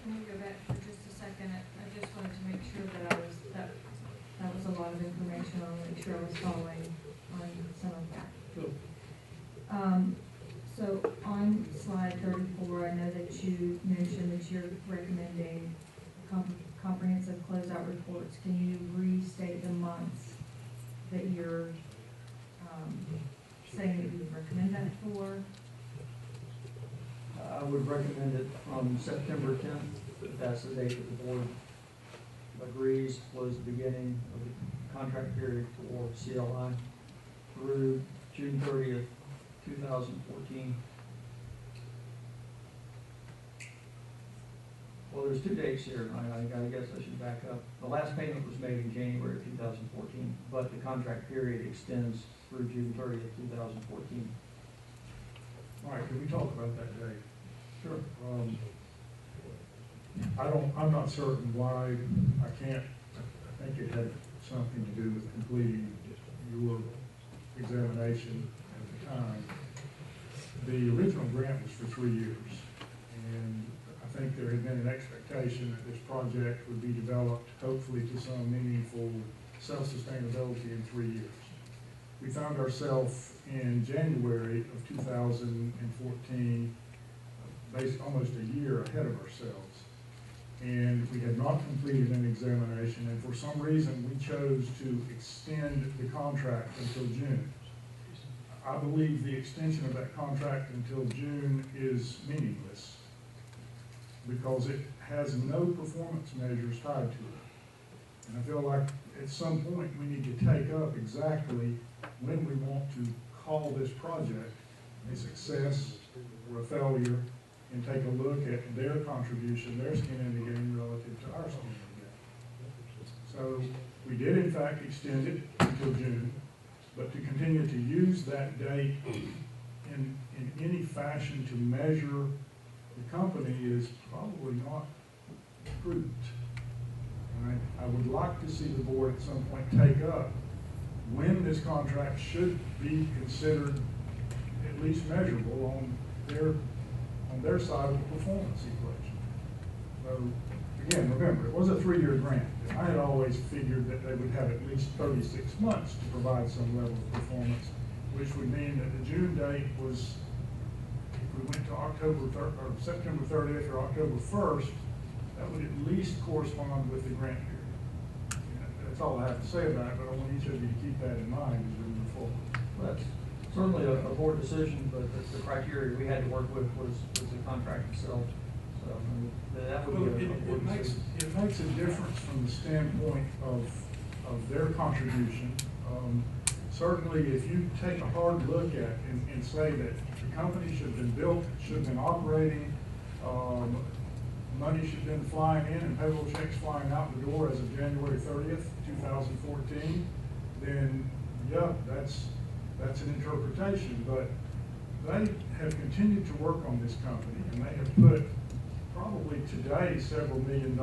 Can we go back for just a second? I just wanted to make sure that that was a lot of information. I want to make sure I was following on some of that. Sure. So on slide 34, I know that you mentioned that you're recommending comprehensive closeout reports. Can you restate the months that you're saying that you would recommend that for? I would recommend it from September 10th, if that's the date that the board agrees, was the beginning of the contract period for CLI, through June 30th, 2014. Well, there's two dates here. I guess I should back up. The last payment was made in January of 2014, but the contract period extends through June 30th, 2014. All right, can we talk about that date? Sure. I'm not certain why I can't. I think it had something to do with completing your examination at the time. The original grant was for 3 years, and I think there had been an expectation that this project would be developed, hopefully to some meaningful self-sustainability in 3 years. We found ourselves in January of 2014, based almost a year ahead of ourselves. And we had not completed an examination, and for some reason we chose to extend the contract until June. I believe the extension of that contract until June is meaningless because it has no performance measures tied to it. And I feel like at some point we need to take up exactly when we want to call this project a success or a failure, and take a look at their contribution, their skin in the game relative to our skin in the game. So we did in fact extend it until June, but to continue to use that date in any fashion to measure the company is probably not prudent. And I would like to see the board at some point take up when this contract should be considered at least measurable on their side of the performance equation. So again, remember, it was a 3-year grant, and I had always figured that they would have at least 36 months to provide some level of performance, which would mean that the June date was, if we went to September 30th or October 1st, that would at least correspond with the grant period. That's all I have to say about it, but I want each of you to keep that in mind as we move forward. Well, that's certainly a board decision, but the criteria we had to work with was the contract itself. So I mean, that would be a board decision. It makes a difference from the standpoint of their contribution. Certainly, if you take a hard look at and say that the company should have been built, should have been operating, money should have been flying in and payroll checks flying out the door as of January 30th, 2014, then yeah, that's an interpretation. But they have continued to work on this company, and they have put probably today several $1 million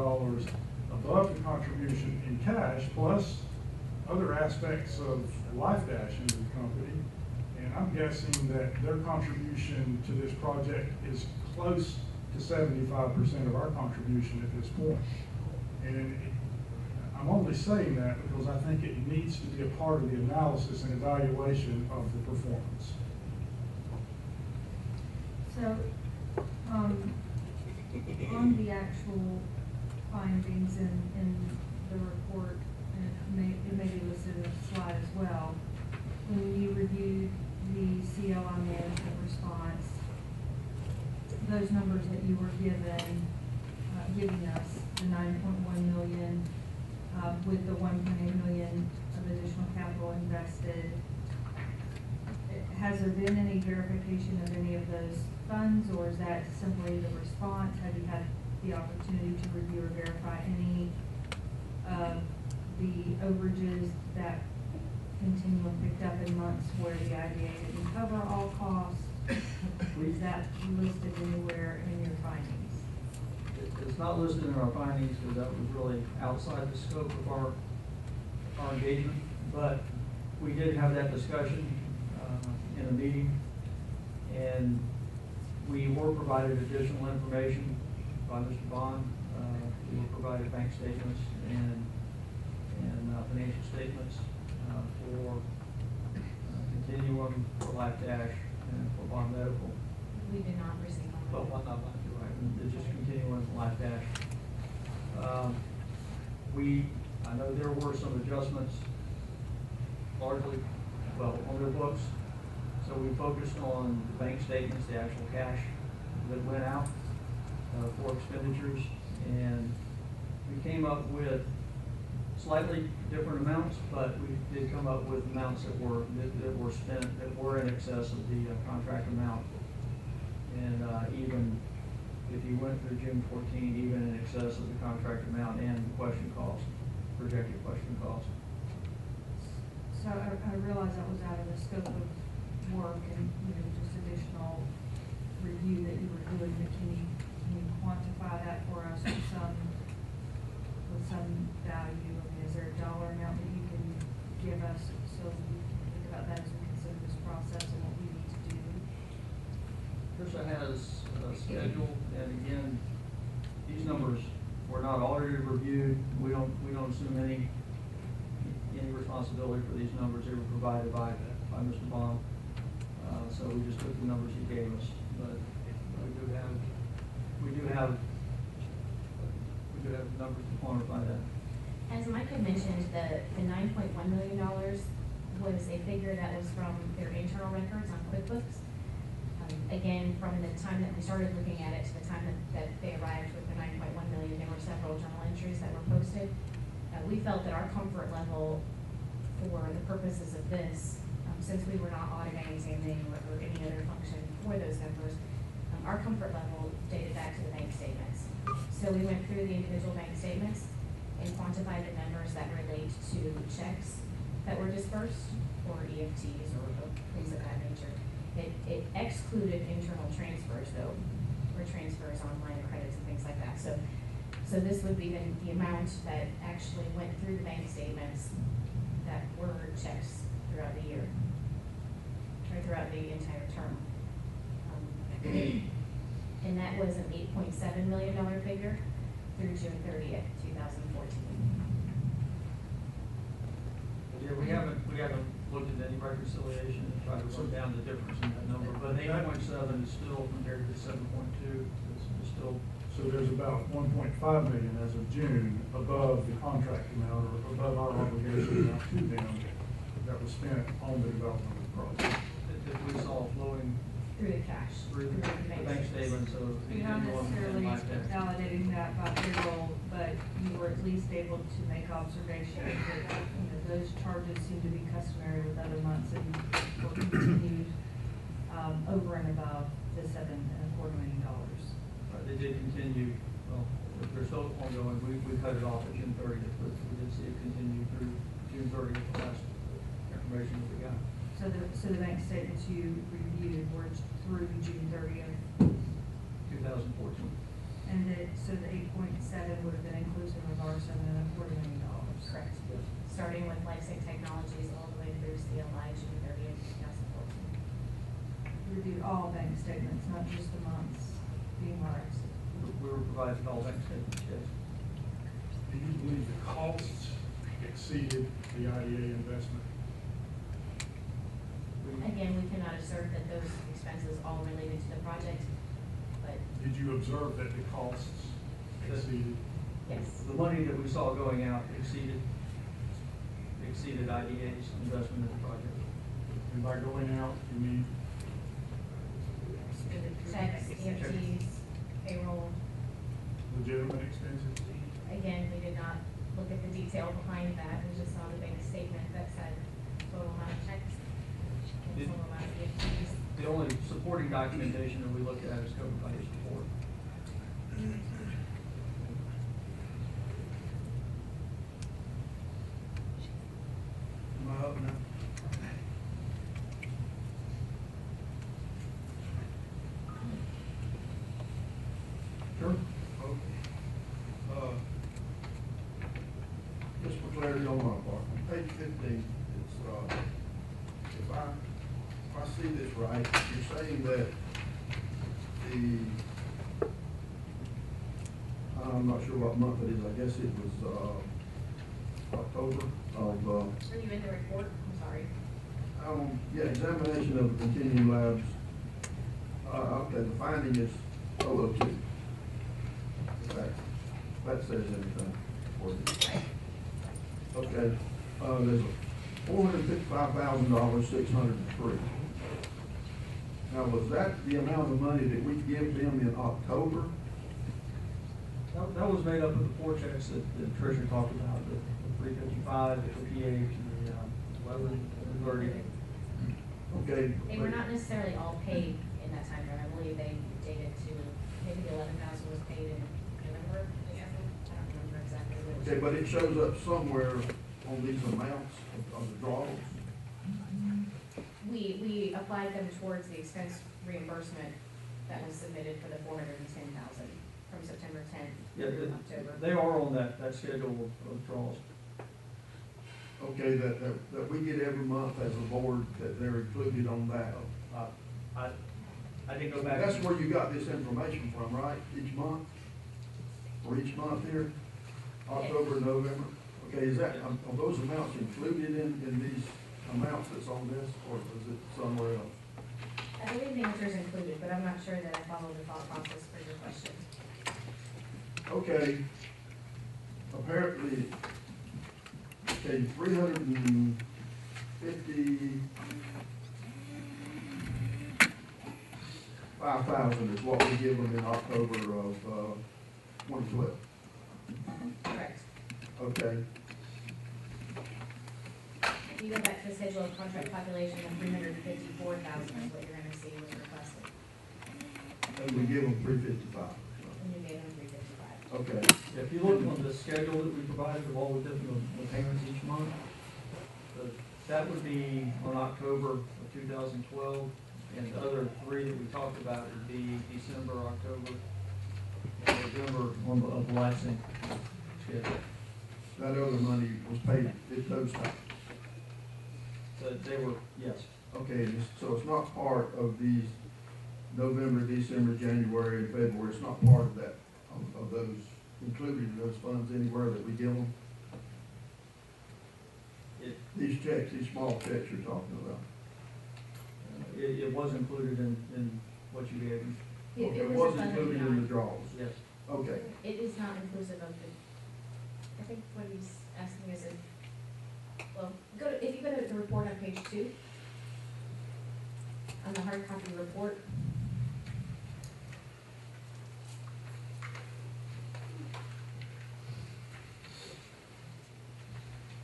above the contribution in cash, plus other aspects of LifeDash into the company. And I'm guessing that their contribution to this project is close to 75% of our contribution at this point. And I'm only saying that because I think it needs to be a part of the analysis and evaluation of the performance. So, on the actual findings in the report, and it may be listed in the slide as well, when you reviewed the CLI management response, those numbers that you were giving us, the 9.1 million with the 1.8 million of additional capital invested, has there been any verification of any of those funds, or is that simply the response? Have you had the opportunity to review or verify any of the overages that continually picked up in months where the IDA didn't cover all costs? Is that listed anywhere in your findings? It's not listed in our findings because that was really outside the scope of our engagement, but we did have that discussion in a meeting, and we were provided additional information by Mr. Bond. We were provided bank statements and financial statements for Continuum, for Life Dash, and for Bond Medical. We did not receive them. Well, not Life, you're right, it's just Continuum and Life Dash. I know there were some adjustments, largely, well, on their books. So we focused on the bank statements, the actual cash that went out for expenditures, and we came up with slightly different amounts, but we did come up with amounts that were spent, that were in excess of the contract amount. And even if you went through June 14, even in excess of the contract amount and the question cost, projected question cost. So I realize that was out of the scope of work and, just additional review that you were doing, but can you quantify that for us with some value? I mean, is there a dollar amount that you can give us so we can think about that as we consider this process and what we need to do? Tricia has a schedule, and again, these numbers were not audited, reviewed. We don't assume any responsibility for these numbers. They were provided by Mr. Bond. So we just took the numbers he gave us, but we do have numbers to quantify that. As Mike had mentioned, the $9.1 million was a figure that was from their internal records on QuickBooks. Again, from the time that we started looking at it to the time that they arrived with the $9.1 million, there were several journal entries that were posted. We felt that our comfort level for the purposes of this, since we were not auditing, examining, or any other function for those numbers, our comfort level dated back to the bank statements. So we went through the individual bank statements and quantified the numbers that relate to checks that were dispersed, or EFTs, or things of that nature. It excluded internal transfers, though, or transfers on line of credits and things like that. So this would be the amount that actually went through the bank statements that were checks throughout the year, or throughout the entire term. And that was an $8.7 million figure through June 30th, 2014. Yeah, we haven't looked at any reconciliation and tried to work down the difference in that number, but 8.7 is still compared to 7.2, it's still. So there's about 1.5 million as of June above the contract amount, or above our obligation amount to them that was spent on the development of the project. That we saw flowing Through the cash. through the bank statement, so. You're not necessarily Like that. validating that by payroll, but you were at least able to make observations that, those charges seem to be customary with other months and were continued, over and above the $7.25 million. They did continue, well, they're still ongoing, we cut it off at June 30th, but we did see it continue through June 30th, the last information that we got. So the bank statements you reviewed were through June 30th, 2014. and so the 8.7 would have been inclusive of our $7.25 million. Correct. Yes. Starting with LifeSync Technologies all the way through CLI June 30th, 2014. You reviewed all bank statements, not just the months being marked. We were provided all bank statements, yes. Do you believe the costs exceeded the IDA investment? Again, we cannot assert that those expenses all related to the project, but Did you observe that the costs exceeded? yes. The money that we saw going out exceeded IDA's investment in the project. And by going out, you mean Checks, EFTs, payroll. legitimate expenses? Again, we did not look at the detail behind that. We just saw the bank statement that said total amount of checks and total amount of EFTs. The only supporting documentation that we look at is covered by his report. Am I up now? Sure. Just for clarity on my part, on page 15, it's, if I see this right, you're saying that I'm not sure what month it is, I guess it was, October of, Are you in the report? I'm sorry. yeah, examination of the continuing labs. Okay, the finding is 002. That says anything for you. Okay, there's a $455,000, 603. Now, was that the amount of money that we give them in October? That was made up of the four checks that Tricia talked about, the 355, the 58, and the 11, and 30. Okay. They were not necessarily all paid in that time frame. I believe they dated to, maybe the 11,000 was paid in November, December. I don't remember exactly what it was. Okay, but it shows up somewhere on these amounts of the draws. We applied them towards the expense reimbursement that was submitted for the 410,000 from September 10th Yeah, through October. they are on that schedule of draws. Okay, that we get every month as a board, that they're included on that. I didn't go back. That's where you got this information from, right? Each month? For each month here? October, November? Okay, is that, are those amounts included in these amounts that's on this, or is it somewhere else? I believe the answer is included, but I'm not sure that I followed the thought process for your question. Okay, apparently, okay, 355,000 is what we give them in October of 2012. Correct. Okay, If you go back to the schedule of contract population, of 354,000 is what you're gonna see was requested, and we give them 355. and you gave them 355. Okay, If you look on the schedule that we provided of all the different the payments each month, that would be on October of 2012, and the other three that we talked about would be December, October, and November on the licensing schedule. that other money was paid at those times. So they were, yes, Okay, so it's not part of these November, December, January, and February, it's not part of that, of those, included in those funds anywhere that we give them? These checks, these small checks you're talking about? it was included in what you gave me, Okay, It it was was above and included in the beyond. draws? yes. Okay, It is not inclusive of the, I think what he's asking is if, well, if you go to the report on page 2, on the hard copy report,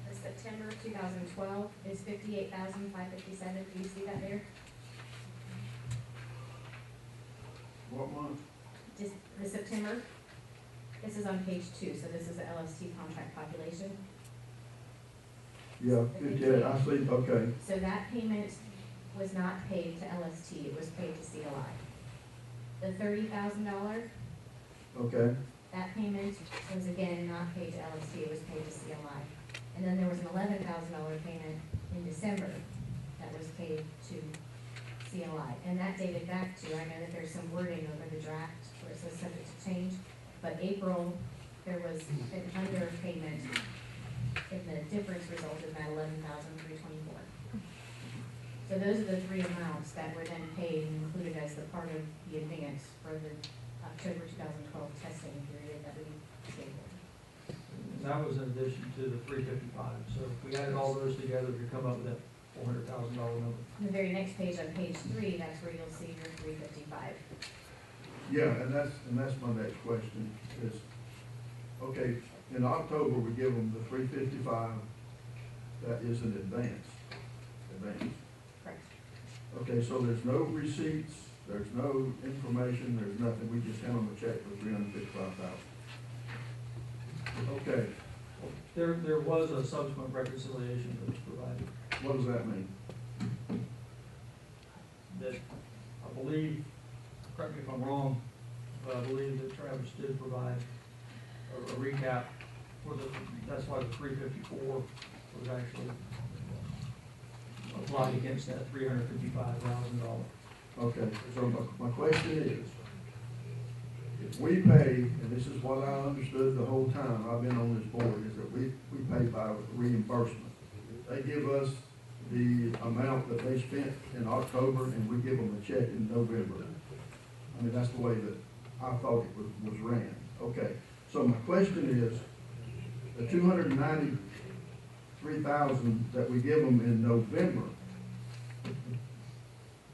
the September 2012 is 58,557. Do you see that there? what month? Just the September, this is on page 2, so this is the LST contract population. Yeah, good, I see, okay, So that payment was not paid to LST, it was paid to CLI. The $30,000, okay, that payment was again not paid to LST, it was paid to CLI. And then there was an $11,000 payment in December that was paid to CLI. And that dated back to, I know that there's some wording over the draft where it says subject to change, but April, there was an underpayment, and the difference resulted in that $11,324. So those are the three amounts that were then paid and included as the part of the advance for the October 2012 testing period that we scheduled. And that was in addition to the 355, so if we added all those together, we come up with that $400,000 number. On the very next page, on page 3, that's where you'll see your 355. yeah, and that's my next question, is, okay, in October, we give them the 355, that is an advance. Correct. Okay, so there's no receipts, there's no information, there's nothing, we just hand them a check for 355,000. Okay, There was a subsequent reconciliation that was provided, what does that mean? that I believe, correct me if I'm wrong, but I believe that Travis did provide a recap for that's why the 354 was actually applied against that $355,000. Okay, so my question is, if we pay, and this is what I understood the whole time I've been on this board, is that we pay by reimbursement. They give us the amount that they spent in October, and we give them a check in November. I mean, that's the way that I thought it was ran. Okay, so my question is, the $293,000 that we give them in November,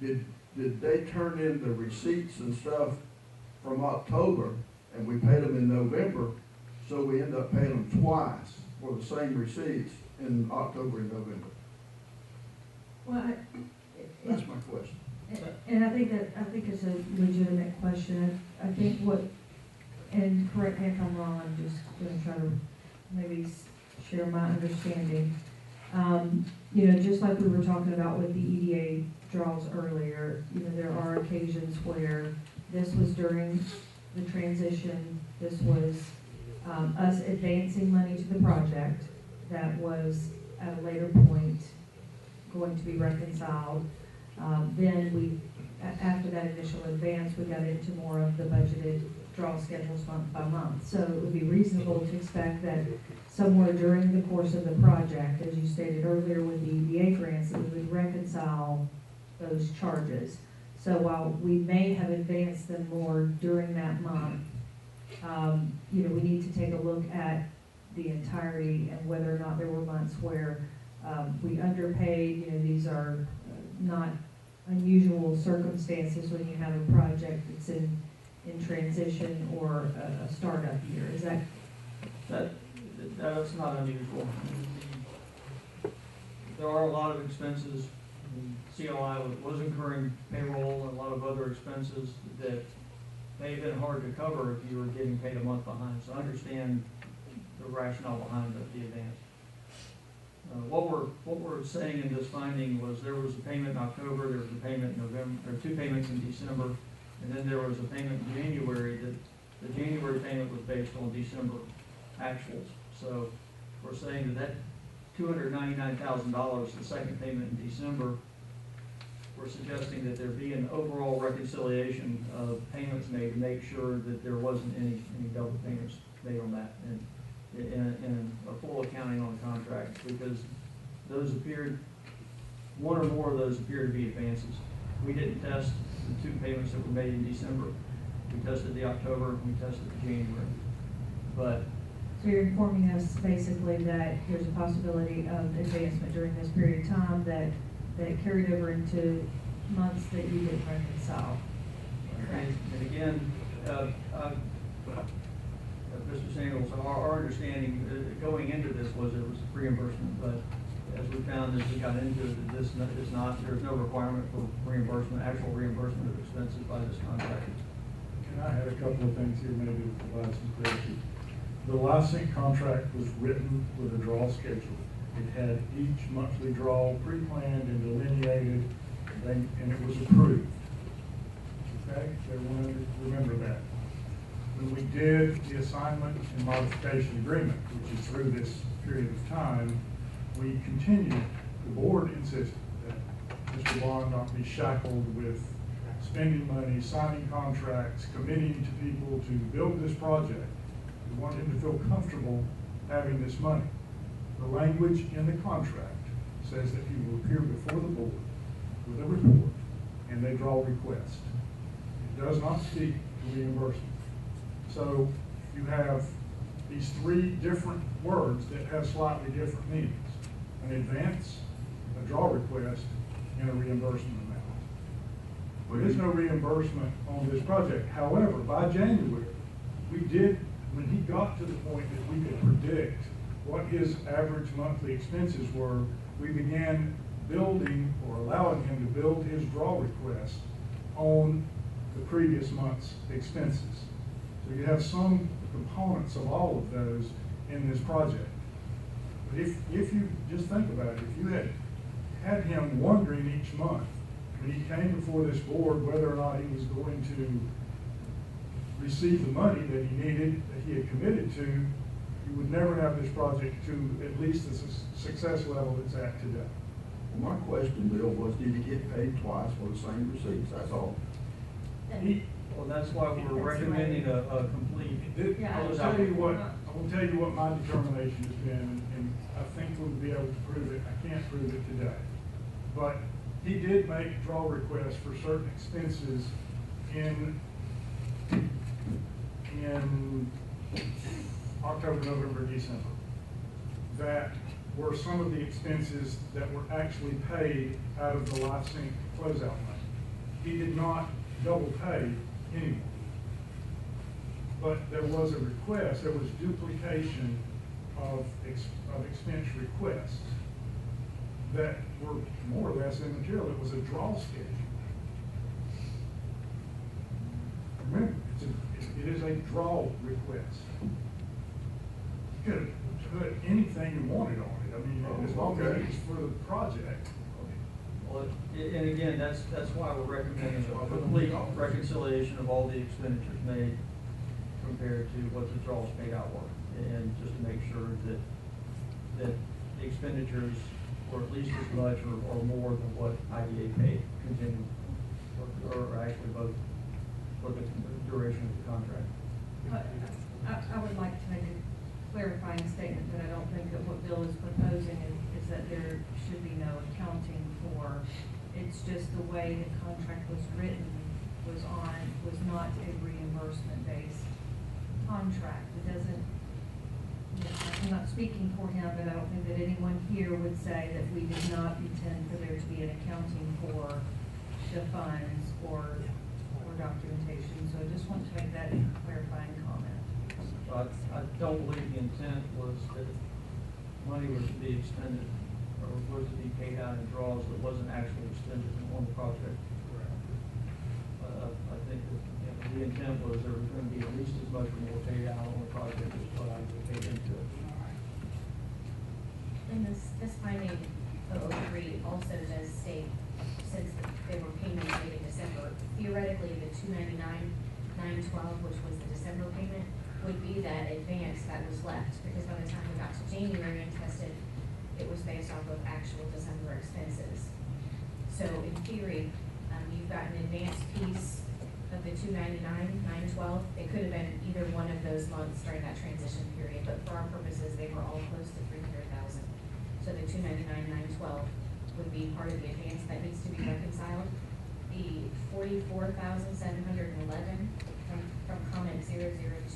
did they turn in the receipts and stuff from October, and we paid them in November, so we end up paying them twice for the same receipts in October and November? Well, That's my question. and I think it's a legitimate question. I think and correct me if I'm wrong, I'm just gonna try to maybe share my understanding. You know, just like we were talking about with the EDA draws earlier, you know, there are occasions where this was during the transition, this was, us advancing money to the project that was at a later point going to be reconciled. Then after that initial advance, we got into more of the budgeted draw schedules month by month. So it would be reasonable to expect that somewhere during the course of the project, as you stated earlier with the EDA grants, that we would reconcile those charges. So while we may have advanced them more during that month, you know, we need to take a look at the entirety and whether or not there were months where we underpaid. You know, these are not unusual circumstances when you have a project that's in transition or a startup year. Is that? That's not unusual. There are a lot of expenses. CLI was incurring payroll and a lot of other expenses that may have been hard to cover if you were getting paid a month behind. So I understand the rationale behind the advance. What we're saying in this finding was there was a payment in October, there was a payment in November, there were 2 payments in December, and then there was a payment in January. That the January payment was based on December actuals. So we're saying that $299,000, the second payment in December, we're suggesting that there be an overall reconciliation of payments made to make sure that there wasn't any double payments made on that, and in a full accounting on the contract, because those appeared, one or more of those appear to be advances. We didn't test the 2 payments that were made in December. We tested the October, we tested the January. But So you're informing us basically that there's a possibility of advancement during this period of time that carried over into months that you didn't reconcile. And again, Mr. Samuels, our understanding going into this was it was reimbursement, but as we found as we got into it, this is not, there's no requirement for reimbursement, actual reimbursement of expenses by this contractor. And I had a couple of things here maybe to provide some clarity. The licensing contract was written with a draw schedule. It had each monthly draw pre-planned and delineated, and it was approved. Okay, everyone remember that. When we did the assignment and modification agreement, which is through this period of time, we continued, the board insisted that Mr. Bond not be shackled with spending money, signing contracts, committing to people to build this project. We wanted him to feel comfortable having this money. The language in the contract says that he will appear before the board with a report and a draw request. It does not speak to reimbursement. So you have these 3 different words that have slightly different meanings: an advance, a draw request, and a reimbursement amount. There is no reimbursement on this project. However, by January, we did, when he got to the point that we could predict what his average monthly expenses were, we began building or allowing him to build his draw request on the previous month's expenses. So you have some components of all of those in this project. But if you just think about it, if you had him wondering each month when he came before this board whether or not he was going to receive the money that he needed, that he had committed to, you would never have this project to at least the success level it's at today. Well, my question, Bill, was did he get paid twice for the same receipts? That's all. He Well, that's why we're recommending a complete. Yeah, I will tell you what my determination has been, and I think we'll be able to prove it. I can't prove it today. But he did make draw requests for certain expenses in October, November, December, that were some of the expenses that were actually paid out of the LifeSync closeout money. He did not double pay anyone. But there was a request, there was duplication of expense requests that were more or less immaterial. It was a draw schedule. Remember, it is a draw request. You could put anything you wanted on it. I mean, as long as it's for the project. Well, and again, that's why we're recommending a complete reconciliation of all the expenditures made compared to what the draws paid out were. And just to make sure that the expenditures were at least as much or more than what IDA paid continuing, or actually both for the duration of the contract. I would like to make a clarifying statement that I don't think that what Bill is proposing is that there should be no accounting for. It's just the way the contract was written was not a reimbursement based contract. It doesn't, I'm not speaking for him, but I don't think that anyone here would say that we did not intend for there to be an accounting for the funds or documentation. So I just want to make that clarifying comment. I don't believe the intent was that money was to be expended or was to be paid out in draws that wasn't actually expended on the project. I think that, you know, the intent was there was going to be at least as much or more paid out on the project as what I paid into it. And this finding 003 also does state, since there were payments made in December, theoretically the 299,912, which was the December payment, would be that advance that was left, because by the time we got to January and tested, it was based off of actual December expenses. So in theory, you've got an advance piece of the 299,912. It could have been either one of those months during that transition period, but for our purposes, they were all close to 300,000. So the 299,912 would be part of the advance that needs to be reconciled. The 44,711 from comment 002,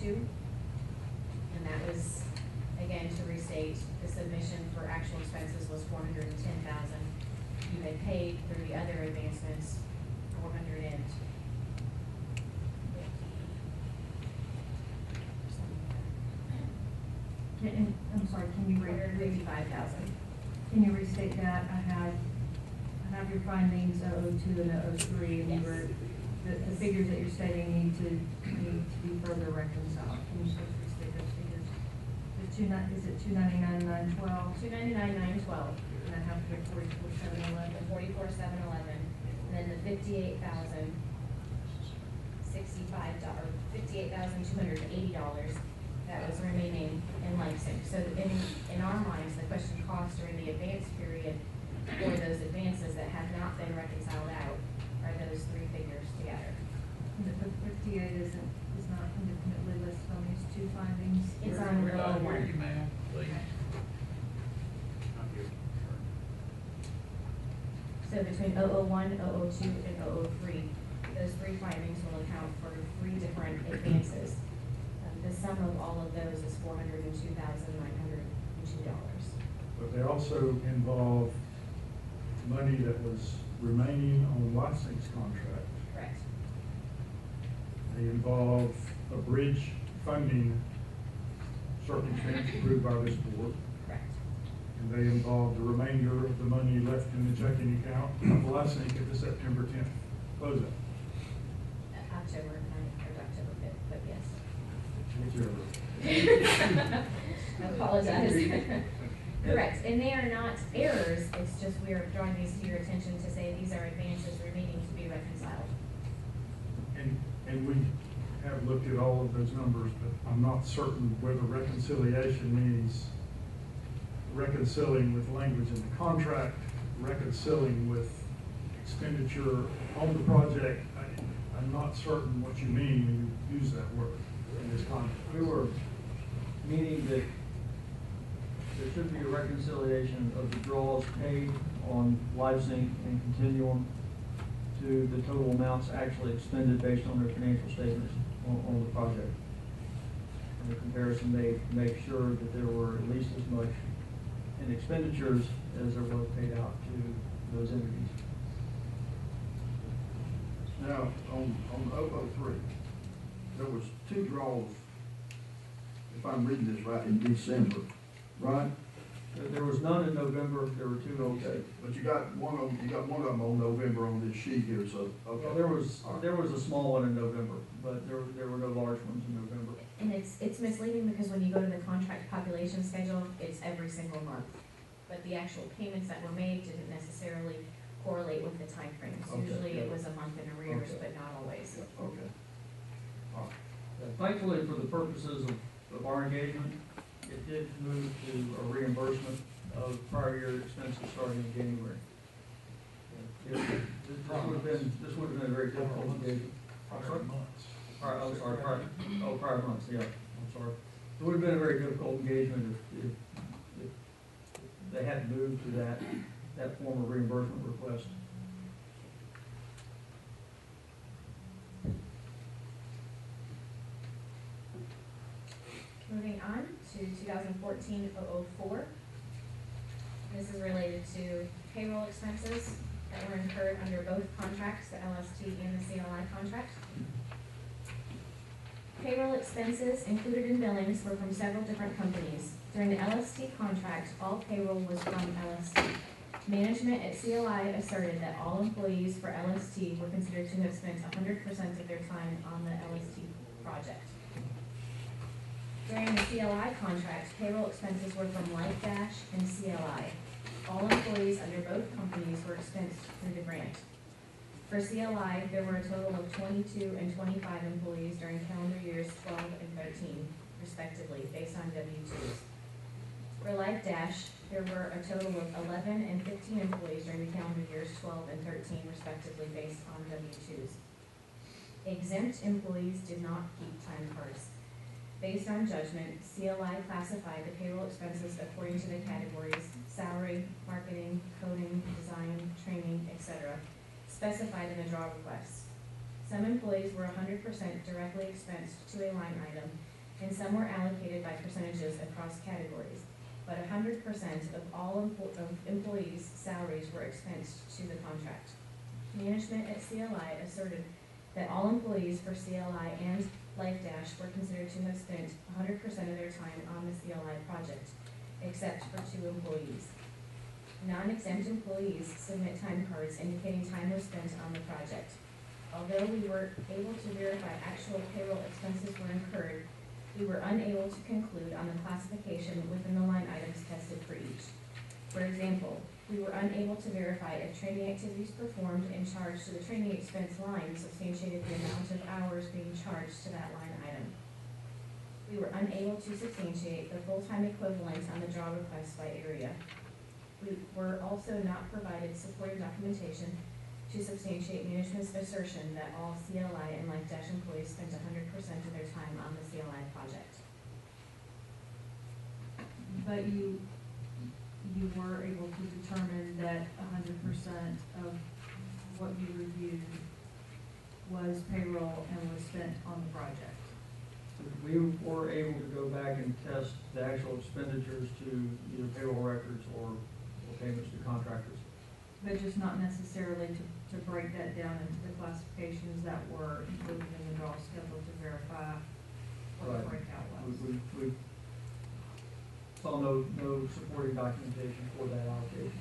and that was, again, to restate, the submission for actual expenses was 410,000. You had paid through the other advancements 400 and I'm sorry, can you restate? 455,000. Can you restate that? I have your findings 002 and 003, and Yes. The figures that you're stating need to be further reconciled. Can you just restate those figures? Is it 299,912? 299,912. And I have here 44,711. The 44,711, and then the $58,280 that was remaining in LifeSync. So in our minds, the question cost during the advance period for those advances that have not been reconciled out are those three figures together. The 58 is not independently listed on these two findings. It's on the low one. So between 001, 002, and 003, those three findings will account for three different advances. The sum of all of those is $402,902. But they also involve money that was remaining on LifeSync's contract. Correct. They involve a bridge funding circumstance approved by this board. Correct. And they involve the remainder of the money left in the checking account of LifeSync at the September 10th closeout. October 9th or October 5th, but yes. Whichever. I apologize. Correct, and they are not errors, it's just we are drawing these to your attention to say these are advances remaining to be reconciled. And we have looked at all of those numbers, but I'm not certain whether reconciliation means reconciling with language in the contract, reconciling with expenditure on the project. I I'm not certain what you mean when you use that word in this context. We were meaning that there should be a reconciliation of the draws paid on LiveSync and Continuum to the total amounts actually expended based on their financial statements on the project. And the comparison made to make sure that there were at least as much in expenditures as there was paid out to those entities. Now, on 003, there was 2 draws, if I'm reading this right, in December, right? There was none in November, there were 2 in Okay, but you got one of them on November on this sheet here, so, okay. Well, there was a small one in November, but there were no large ones in November. And it's misleading because when you go to the contract population schedule, it's every single month. But the actual payments that were made didn't necessarily correlate with the timeframes. Okay, Usually it yeah. was a month in arrears, Okay. but not always. Okay. All right. Thankfully, for the purposes of our engagement, it did move to a reimbursement of prior year expenses starting in January. This would have been a very difficult engagement. I'm sorry? Months. Prior months, yeah, I'm sorry. It would have been a very difficult engagement if they hadn't moved to that form of reimbursement request. Moving on to 2014-004. This is related to payroll expenses that were incurred under both contracts, the LST and the CLI contract. Payroll expenses included in billings were from several different companies. During the LST contract, all payroll was from LST. Management at CLI asserted that all employees for LST were considered to have spent 100% of their time on the LST project. During the CLI contract, payroll expenses were from LifeDash and CLI. All employees under both companies were expensed through the grant. For CLI, there were a total of 22 and 25 employees during calendar years 12 and 13, respectively, based on W-2s. For LifeDash, there were a total of 11 and 15 employees during the calendar years 12 and 13, respectively, based on W-2s. Exempt employees did not keep time cards. Based on judgment, CLI classified the payroll expenses according to the categories salary, marketing, coding, design, training, etc., specified in the draw request. Some employees were 100% directly expensed to a line item, and some were allocated by percentages across categories, but 100% of all employees' salaries were expensed to the contract. Management at CLI asserted that all employees for CLI and LifeDash were considered to have spent 100% of their time on the CLI project, except for 2 employees. Non-exempt employees submit time cards indicating time was spent on the project. Although we were able to verify actual payroll expenses were incurred, we were unable to conclude on the classification within the line items tested for each. For example, we were unable to verify if training activities performed and charged to the training expense line substantiated the amount of hours being charged to that line item. We were unable to substantiate the full-time equivalent on the draw request by area. We were also not provided supporting documentation to substantiate management's assertion that all CLI and LifeDash employees spent 100% of their time on the CLI project. But you were able to determine that 100% of what you reviewed was payroll and was spent on the project. We were able to go back and test the actual expenditures to either payroll records or payments to contractors. But just not necessarily to break that down into the classifications that were included in the draw schedule to verify what the Right. breakout was. We saw no supporting documentation for that allocation.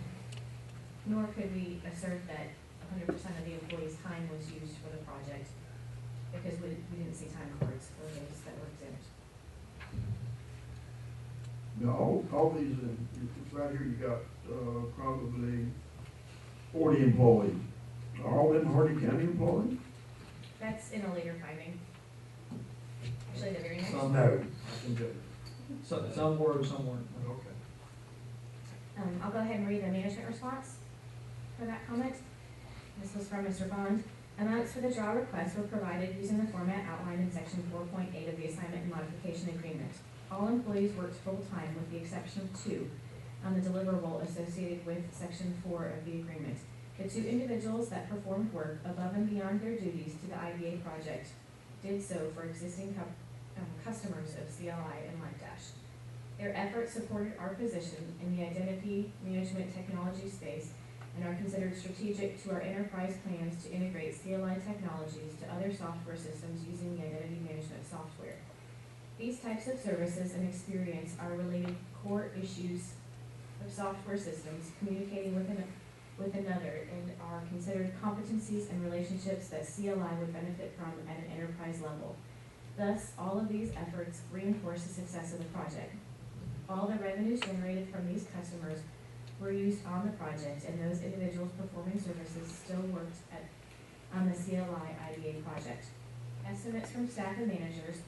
Nor could we assert that 100% of the employees' time was used for the project, because we didn't see time cards for those that were exempt. Now, all these, it's right here, you got, probably 40 employees. Are all them Hardy County employees? That's in a later finding. Actually, the very next Some one. No. Some were, some weren't. Okay. I'll go ahead and read the management response for that comment. This was from Mr. Bond. Amounts for the draw requests were provided using the format outlined in section 4.8 of the assignment and modification agreement. All employees worked full-time with the exception of 2 on the deliverable associated with section 4 of the agreement. The 2 individuals that performed work above and beyond their duties to the IDA project did so for existing customers of CLI and LifeDash. Their efforts supported our position in the identity management technology space and are considered strategic to our enterprise plans to integrate CLI technologies to other software systems using the identity management software. These types of services and experience are related core issues of software systems communicating with another and are considered competencies and relationships that CLI would benefit from at an enterprise level. Thus, all of these efforts reinforce the success of the project. All the revenues generated from these customers were used on the project, and those individuals performing services still worked on the CLI IDA project. Estimates from staff and managers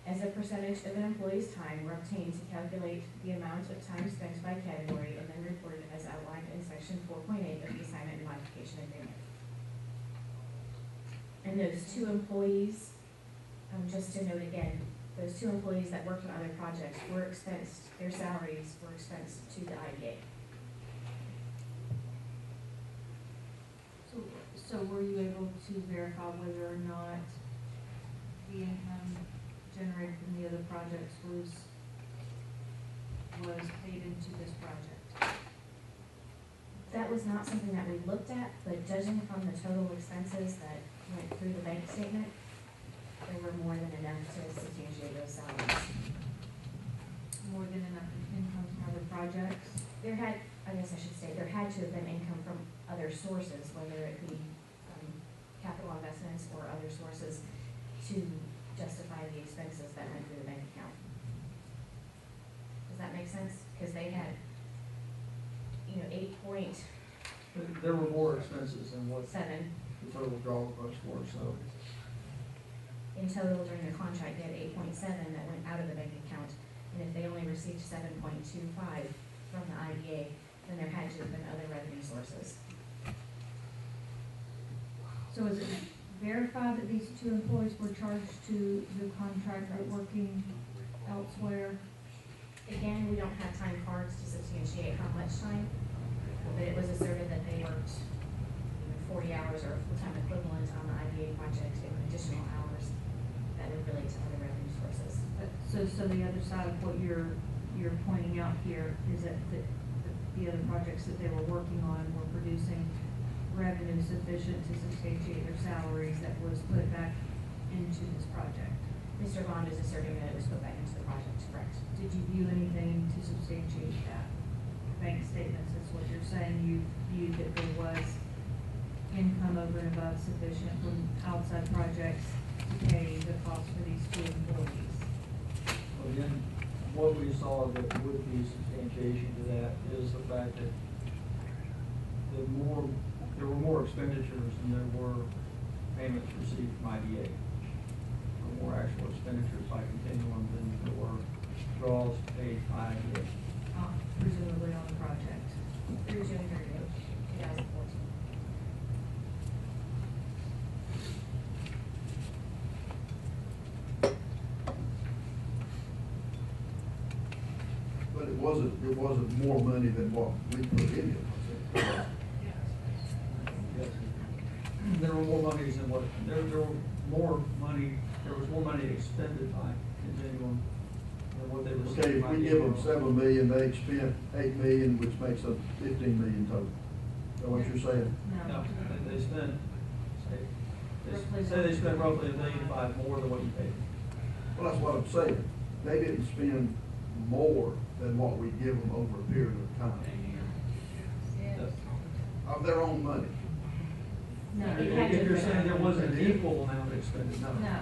as a percentage of an employee's time were obtained to calculate the amount of time spent by category and then reported as outlined in section 4.8 of the assignment and modification agreement. And those 2 employees, just to note again, those 2 employees that worked on other projects were expensed, their salaries were expensed to the IDA. So were you able to verify whether or not the income generated from the other projects was paid into this project? That was not something that we looked at, but judging from the total expenses that went through the bank statement, there were more than enough to substantiate those salaries. More than enough income from other projects? There had, I guess I should say, there had to have been income from other sources, whether it be capital investments or other sources to justify the expenses that went through the bank account. Does that make sense? Because they had, 8.7. There were more expenses than what the total draw request were, so. In total, during the contract, they had 8.7 that went out of the bank account, and if they only received 7.25 from the IDA, then there had to have been other revenue sources. So is it verified that these 2 employees were charged to the contractor working elsewhere? Again, we don't have time cards to substantiate how much time, but it was asserted that they worked 40 hours or a full-time equivalent on the IDA project and additional hours that would relate to other revenue sources. So the other side of what you're pointing out here is that the other projects that they were working on were producing revenue sufficient to substantiate their salaries that was put back into this project. Mr. Bond is asserting that it was put back into the project, correct? Did you view anything to substantiate that? Bank statements, that's what you're saying, you viewed that there was income over and above sufficient from outside projects to pay the cost for these 2 employees. Again, what we saw that would be substantiation to that is the fact that there were more expenditures than there were payments received from IDA. There were more actual expenditures by Continuum than there were draws paid by IDA. Presumably on the project. Through June 30th, 2014. But it wasn't more money than what we put in it. Yes. There were more monies than what, there was more money expended by Continuum than what they received. Okay, if by we the give them draw. $7 million, they spent $8 million, which makes up $15 million total. Is that what you're saying? No, they spent, Roughly say they spent roughly $1.5 million more than what you paid. Well, that's what I'm saying. They didn't spend more than what we give them over a period of time, of their own money. No. If you're saying there wasn't an equal amount expended, no. No.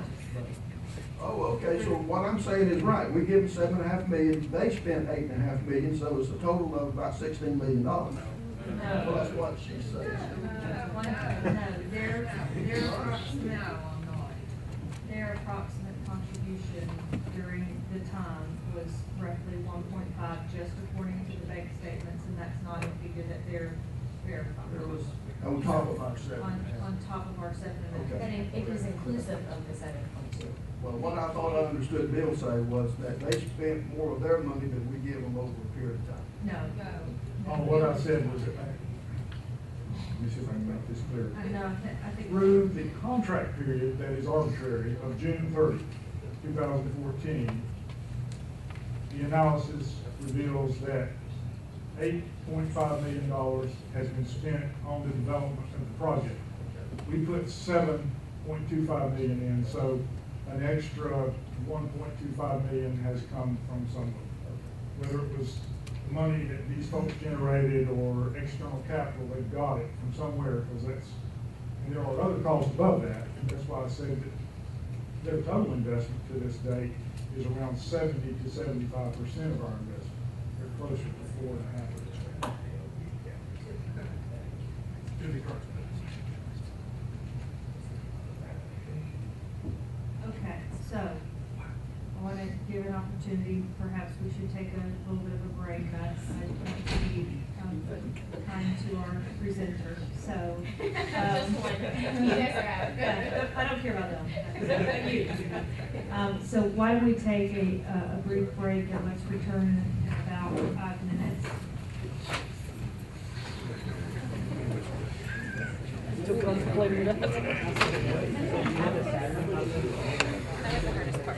Oh, okay, so what I'm saying is right. We give them $7.5 million, they spent $8.5 million, so it's a total of about $16 million. Well, that's what she said. Their approximate contribution during the time was roughly 1.5, just according to the bank statements, and that's not a figure that they're verify. There was. On top of our seven. On top of our seven and a half. But it was inclusive of the 7.2. Well, what I thought I understood Bill say was that they spent more of their money than we give them over a period of time. No. Oh, what I said was, let me see if I can make this clear. I think. Through the contract period that is arbitrary of June 30, 2014, the analysis reveals that $8.5 million has been spent on the development of the project. We put $7.25 million in, so an extra $1.25 million has come from somewhere. Whether it was the money that these folks generated or external capital, they got it from somewhere, because that's, and there are other costs above that. That's why I said that their total investment to this date is around 70 to 75% of our investment. They're closer to 4.5%. To be correct. Okay, so, I want to give an opportunity, perhaps we should take a little bit of a break. I want to be kind to our presenter, so. Just one. You guys are out. Yeah, I don't care about them. You. So why don't we take a brief break, and let's return in about 5 minutes. Took on the flavor of that. That was the hardest part.